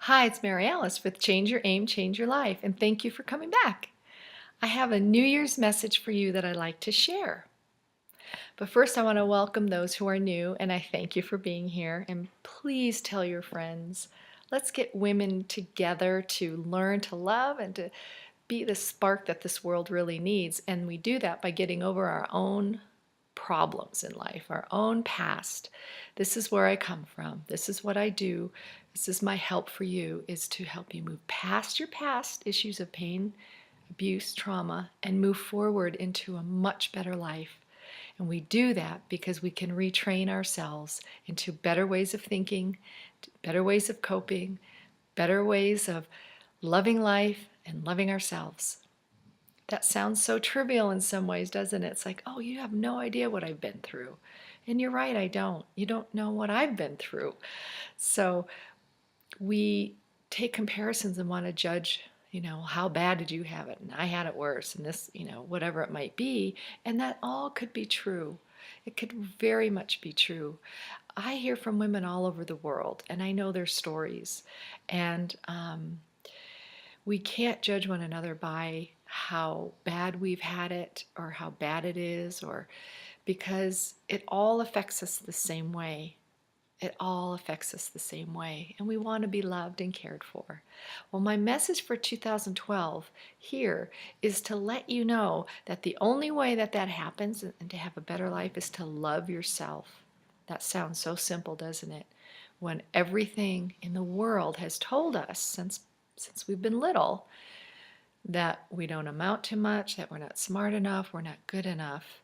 Hi, it's Mary Alice with Change Your Aim, Change Your Life, and thank you for coming back. I have a New Year's message for you that I'd like to share. But first, I want to welcome those who are new, and I thank you for being here. And please tell your friends. Let's get women together to learn to love and to be the spark that this world really needs. And we do that by getting over our own problems in life, our own past. This is where I come from. This is what I do. This is my help for you, is to help you move past your past issues of pain, abuse, trauma, and move forward into a much better life. And we do that because we can retrain ourselves into better ways of thinking, better ways of coping, better ways of loving life and loving ourselves. That sounds so trivial in some ways, doesn't it? It's like, oh, you have no idea what I've been through. And you're right, I don't. You don't know what I've been through. So we take comparisons and want to judge, how bad did you have it? And I had it worse, and this, whatever it might be. And that all could be true. It could very much be true. I hear from women all over the world, and I know their stories. And we can't judge one another by how bad we've had it or how bad it is, or because it all affects us the same way. It all affects us the same way, and we want to be loved and cared for. Well, my message for 2012 here is to let you know that the only way that that happens and to have a better life is to love yourself. That sounds so simple, doesn't it? When everything in the world has told us since we've been little that we don't amount to much, that we're not smart enough, we're not good enough,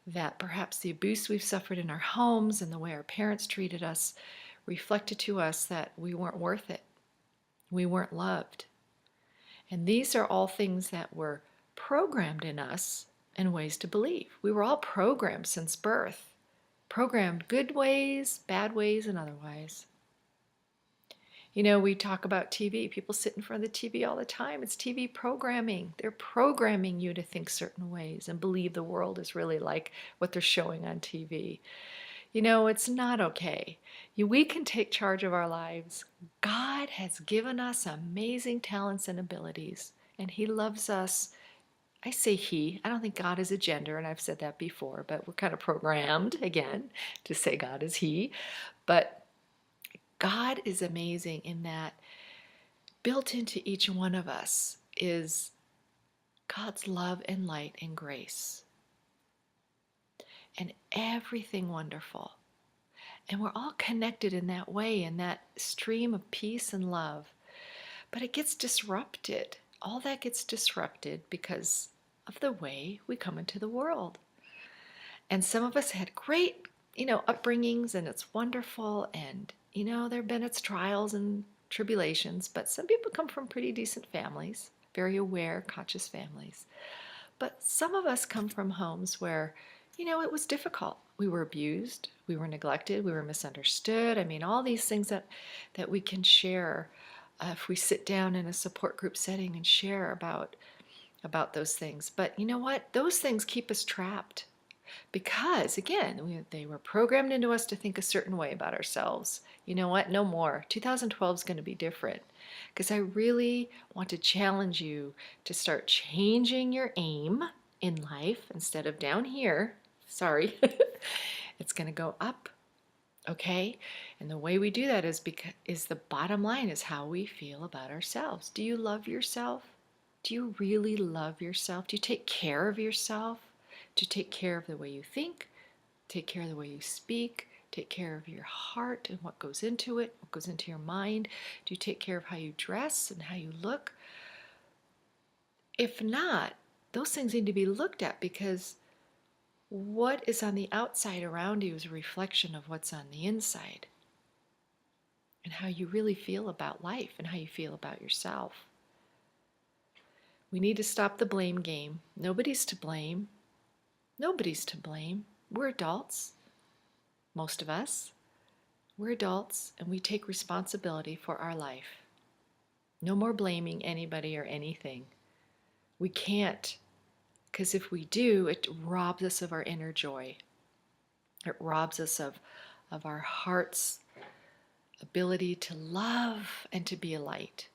that perhaps the abuse we've suffered in our homes and the way our parents treated us reflected to us that we weren't worth it. We weren't loved. And these are all things that were programmed in us in ways to believe. We were all programmed since birth, programmed good ways, bad ways, and otherwise. We talk about TV. People sit in front of the TV all the time. It's TV programming. They're programming you to think certain ways and believe the world is really like what they're showing on TV. It's not okay. We can take charge of our lives. God has given us amazing talents and abilities, and He loves us. I say He. I don't think God is a gender, and I've said that before, but we're kind of programmed, again, to say God is He. But God is amazing in that built into each one of us is God's love and light and grace and everything wonderful. And we're all connected in that way, in that stream of peace and love. But it gets disrupted. All that gets disrupted because of the way we come into the world. And some of us had great, upbringings, and it's wonderful. And, there have been its trials and tribulations, but some people come from pretty decent families, very aware, conscious families. But some of us come from homes where, it was difficult. We were abused, we were neglected, we were misunderstood. I mean, all these things that we can share if we sit down in a support group setting and share about those things. But you know what? Those things keep us trapped. Because, again, they were programmed into us to think a certain way about ourselves. You know what? No more. 2012 is going to be different. Because I really want to challenge you to start changing your aim in life instead of down here. Sorry. It's going to go up. Okay? And the way we do that is the bottom line is how we feel about ourselves. Do you love yourself? Do you really love yourself? Do you take care of yourself? To take care of the way you think, take care of the way you speak, take care of your heart and what goes into it, what goes into your mind. Do you take care of how you dress and how you look? If not, those things need to be looked at because what is on the outside around you is a reflection of what's on the inside and how you really feel about life and how you feel about yourself. We need to stop the blame game. Nobody's to blame. Nobody's to blame. We're adults, most of us. We're adults and we take responsibility for our life. No more blaming anybody or anything. We can't, because if we do, it robs us of our inner joy. It robs us of our heart's ability to love and to be a light.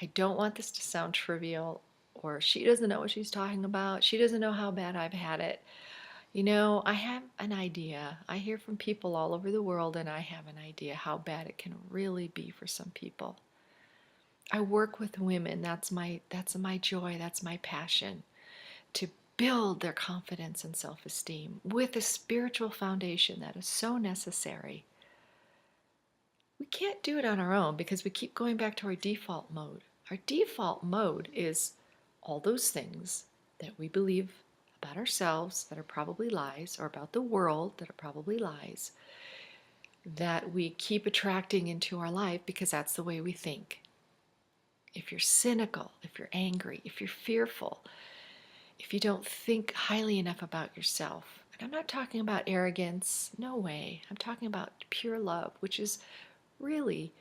I don't want this to sound trivial or she doesn't know what she's talking about. She doesn't know how bad I've had it. You know, I have an idea. I hear from people all over the world, and I have an idea how bad it can really be for some people. I work with women. That's my joy. That's my passion, to build their confidence and self-esteem with a spiritual foundation that is so necessary. We can't do it on our own because we keep going back to our default mode. Our default mode is all those things that we believe about ourselves that are probably lies, or about the world that are probably lies, that we keep attracting into our life because that's the way we think. If you're cynical, if you're angry, if you're fearful, if you don't think highly enough about yourself, and I'm not talking about arrogance, no way. I'm talking about pure love, which is really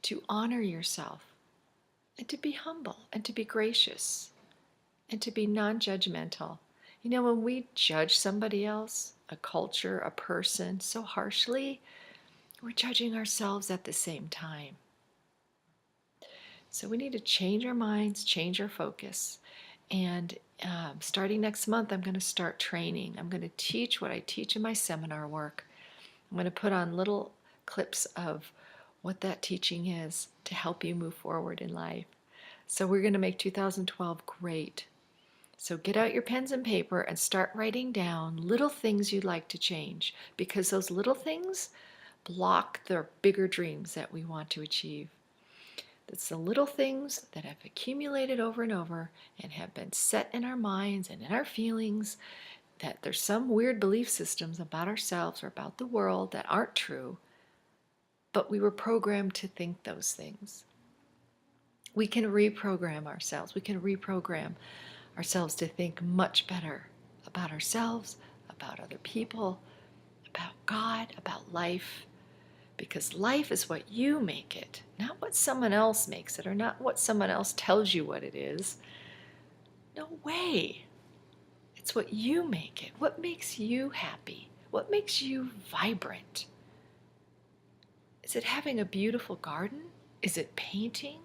to honor yourself and to be humble and to be gracious and to be non-judgmental. You know, when we judge somebody else, a culture, a person so harshly, we're judging ourselves at the same time. So we need to change our minds, change our focus. And starting next month, I'm going to start training. I'm going to teach what I teach in my seminar work. I'm going to put on little clips of what that teaching is to help you move forward in life. So we're going to make 2012 great. So get out your pens and paper and start writing down little things you'd like to change, because those little things block the bigger dreams that we want to achieve. It's the little things that have accumulated over and over and have been set in our minds and in our feelings, that there's some weird belief systems about ourselves or about the world that aren't true, but we were programmed to think those things. We can reprogram ourselves. We can reprogram ourselves to think much better about ourselves, about other people, about God, about life. Because life is what you make it, not what someone else makes it, or not what someone else tells you what it is. No way. It's what you make it. What makes you happy? What makes you vibrant? Is it having a beautiful garden? Is it painting?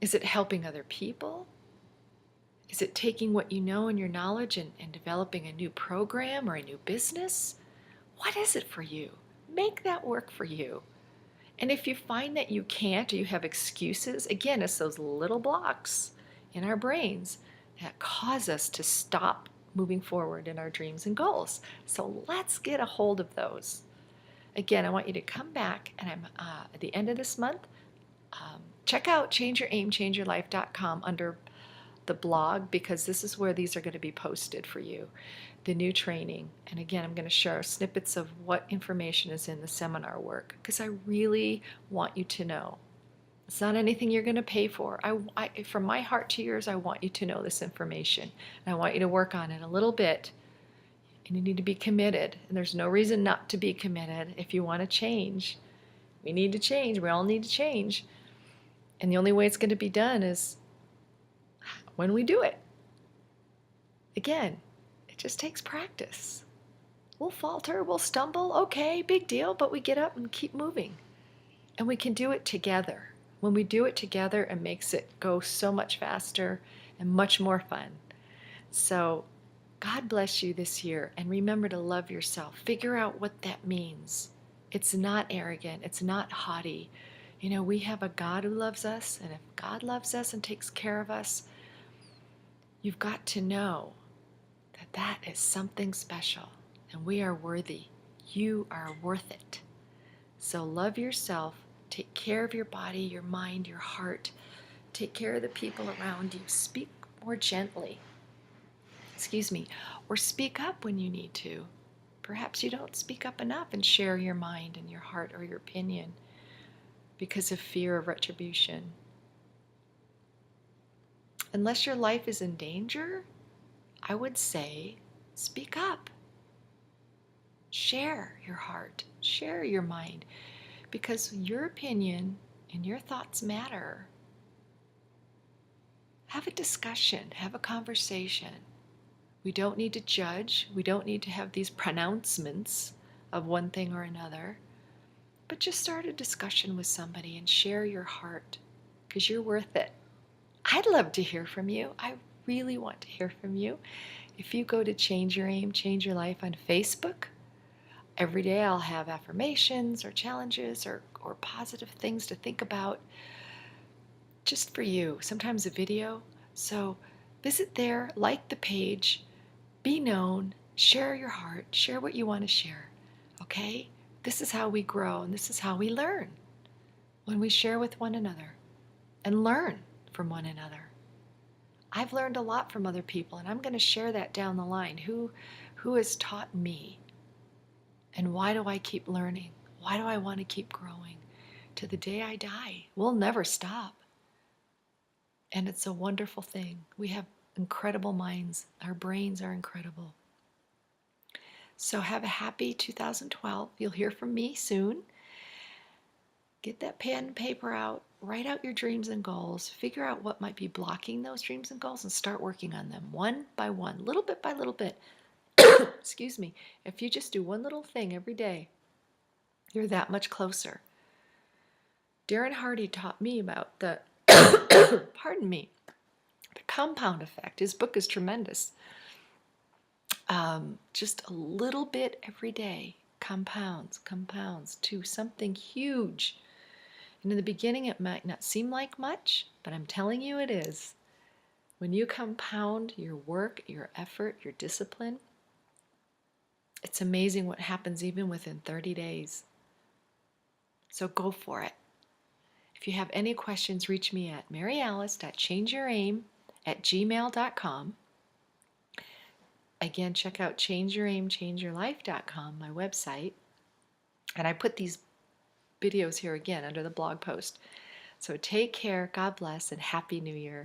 Is it helping other people? Is it taking what you know and your knowledge and developing a new program or a new business? What is it for you? Make that work for you. And if you find that you can't, or you have excuses, again, it's those little blocks in our brains that cause us to stop moving forward in our dreams and goals. So let's get a hold of those. Again, I want you to come back, and I'm at the end of this month, check out changeyouraimchangeyourlife.com under the blog, because this is where these are going to be posted for you, the new training. And again, I'm going to share snippets of what information is in the seminar work, because I really want you to know. It's not anything you're going to pay for. From my heart to yours, I want you to know this information. And I want you to work on it a little bit. And you need to be committed. And there's no reason not to be committed if you want to change. We need to change. We all need to change. And the only way it's going to be done is when we do it. Again, it just takes practice. We'll falter, we'll stumble, okay, big deal, but we get up and keep moving. And we can do it together. When we do it together, it makes it go so much faster and much more fun. So God bless you this year, and remember to love yourself. Figure out what that means. It's not arrogant, it's not haughty. You know, we have a God who loves us, and if God loves us and takes care of us, you've got to know that that is something special, and we are worthy. You are worth it. So love yourself, take care of your body, your mind, your heart, take care of the people around you. Speak more gently, or speak up when you need to. Perhaps you don't speak up enough and share your mind and your heart or your opinion because of fear of retribution. Unless your life is in danger, I would say speak up. Share your heart, share your mind, because your opinion and your thoughts matter. Have a discussion, have a conversation. We don't need to judge. We don't need to have these pronouncements of one thing or another. but just start a discussion with somebody and share your heart, because you're worth it. I'd love to hear from you. I really want to hear from you. If you go to Change Your Aim, Change Your Life on Facebook, every day I'll have affirmations or challenges or positive things to think about just for you, sometimes a video. So visit there, like the page, be known, share your heart, share what you want to share, okay? This is how we grow and this is how we learn, when we share with one another and learn from one another. I've learned a lot from other people, and I'm going to share that down the line. Who has taught me? And why do I keep learning? Why do I want to keep growing? To the day I die. We'll never stop. And it's a wonderful thing. We have incredible minds. Our brains are incredible. So have a happy 2012. You'll hear from me soon. Get that pen and paper out. Write out your dreams and goals. Figure out what might be blocking those dreams and goals and start working on them one by one, little bit by little bit. Excuse me. If you just do one little thing every day, you're that much closer. Darren Hardy taught me about the, pardon me, the compound effect. His book is tremendous. Just a little bit every day compounds to something huge. And in the beginning, it might not seem like much, but I'm telling you it is. When you compound your work, your effort, your discipline, it's amazing what happens even within 30 days. So go for it. If you have any questions, reach me at maryalice.changeyouraim@gmail.com. Again, check out changeyouraimchangeyourlife.com, my website. And I put these videos here again under the blog post. So take care, God bless, and Happy New Year.